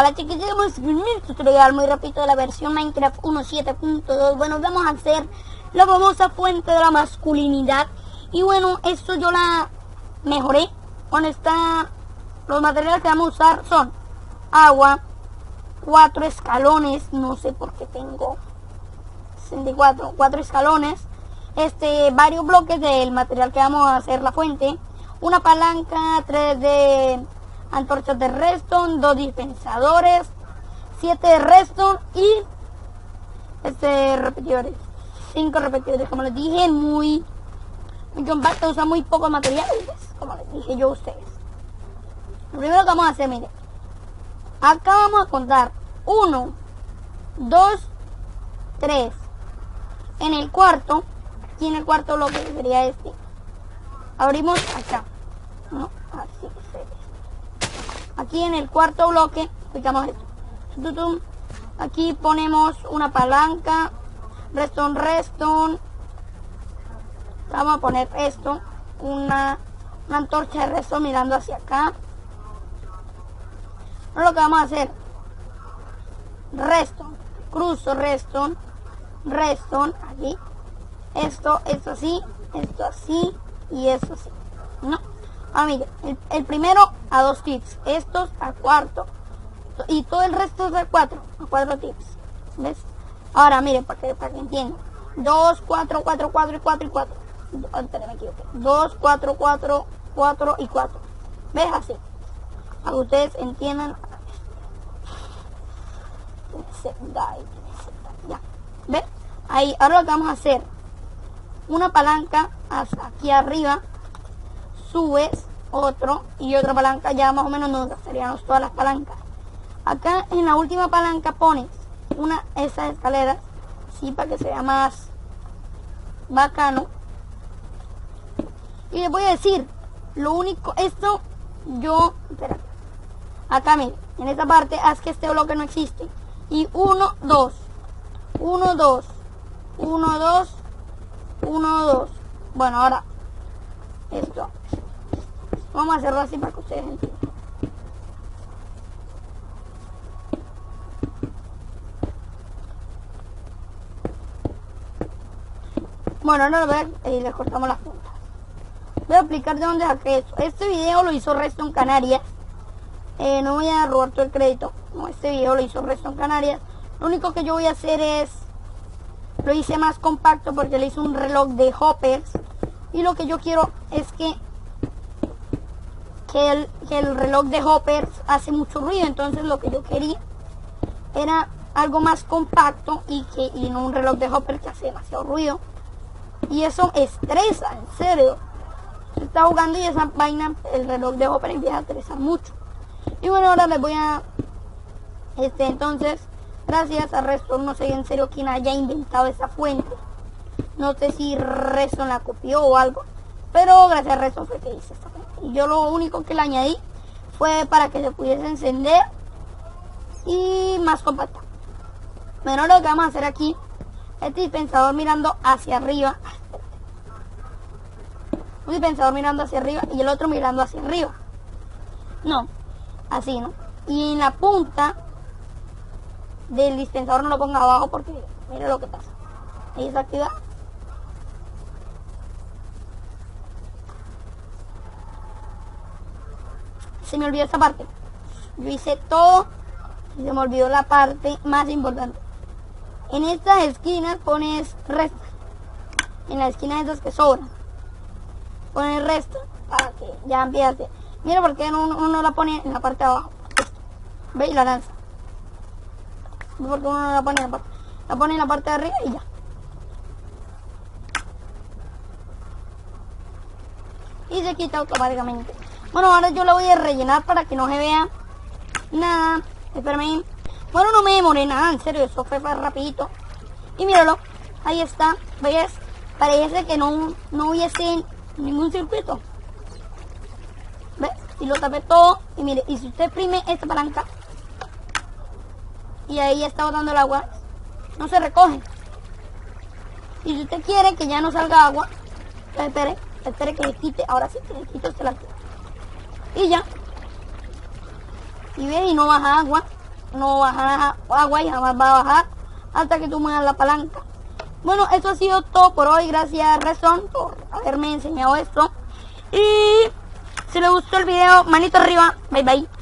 Hola chiquillos, mi tutorial muy rápido de la versión Minecraft 1.7.2. Bueno, vamos a hacer la famosa fuente de la masculinidad. Y bueno, esto yo la mejoré. Bueno, los materiales que vamos a usar son agua, 4 escalones, no sé por qué tengo 64, 4 escalones, varios bloques del material que vamos a hacer la fuente, una palanca, 3 de antorchas de redstone, 2 dispensadores, 7 de redstone y repetidores, 5 repetidores, como les dije, muy compacto, usa muy pocos materiales, como les dije yo a ustedes. Lo primero que vamos a hacer, miren, acá vamos a contar 1, 2, 3. En el cuarto, aquí en el cuarto bloque sería este, abrimos acá, ¿no? Así se ve. Aquí en el cuarto bloque picamos esto. Aquí ponemos una palanca, redstone. Vamos a poner esto, una antorcha de redstone mirando hacia acá. Ahora lo que vamos a hacer, redstone, cruzo redstone, aquí. Esto así, esto así y esto así, ¿no? Ahora miren, el primero a 2 tips, estos a cuarto y todo el resto es a 4 tips, ¿ves? Ahora miren, para que entiendan, 2, 4, 4, 4 y 4 y 4. Me equivoqué. 2, 4, 4, 4 y 4. ¿Ves? Así. Para que ustedes entiendan. Ya. ¿Ves? Ahí, ahora lo que vamos a hacer, una palanca hasta aquí arriba, subes otro y otra palanca, ya más o menos nos gastaríamos todas las palancas. Acá en la última palanca pones esas escaleras, sí, para que sea más bacano. Y les voy a decir, lo único, espera, acá miren, en esta parte haz que este bloque no existe. Y 1, 2, 1, 2, 1, 2, 1, 2. Bueno, ahora esto vamos a hacerlo así para que ustedes entiendan. Bueno, ahora les cortamos las puntas. Voy a explicar de dónde saqué esto. Este video lo hizo Redstone Canarias. No voy a robar todo el crédito. No, este video lo hizo Redstone Canarias. Lo único que yo voy a hacer lo hice más compacto porque le hice un reloj de hoppers. Y lo que yo quiero es que el reloj de hoppers hace mucho ruido. Entonces lo que yo quería era algo más compacto y no un reloj de hoppers que hace demasiado ruido. Y eso estresa, en serio. Se está jugando y esa vaina, el reloj de hopper empieza a estresar mucho. Y bueno, ahora les voy a... entonces, gracias a Redstone, no sé en serio quién haya inventado esa fuente. No sé si Redstone la copió o algo. Pero gracias a Redstone fue que hice esta fuente. Y yo lo único que le añadí fue para que se pudiese encender y más compacta. Bueno, lo que vamos a hacer aquí, este dispensador mirando hacia arriba. Un dispensador mirando hacia arriba y el otro mirando hacia arriba. No, así, ¿no? Y en la punta del dispensador no lo ponga abajo porque mire lo que pasa. Ahí está activado. Se me olvidó esta parte. Yo hice todo y se me olvidó la parte más importante. En estas esquinas pones resto. En las esquinas esas que sobran, pones resto para que ya empiece. Mira por qué uno la pone en la parte de abajo. Ve y la lanza. Porque uno no la pone en la parte de arriba y ya. Y se quita automáticamente. Bueno, ahora yo la voy a rellenar para que no se vea nada. Espérame. Bueno, no me demoré nada, en serio, eso fue rapidito. Y míralo, ahí está. ¿Ves? Parece que no hubiese ningún circuito. ¿Ves? Y lo tapé todo. Y mire, y si usted exprime esta palanca y ahí ya está botando el agua, no se recoge. Y si usted quiere que ya no salga agua, pues espere que le quite. Ahora sí que le quito la y ya. Y ve, y no baja agua. no baja agua y jamás va a bajar hasta que tú muevas la palanca. Bueno, eso ha sido todo por hoy. Gracias Rezón por haberme enseñado esto. Y si les gustó el video, manito arriba. Bye bye.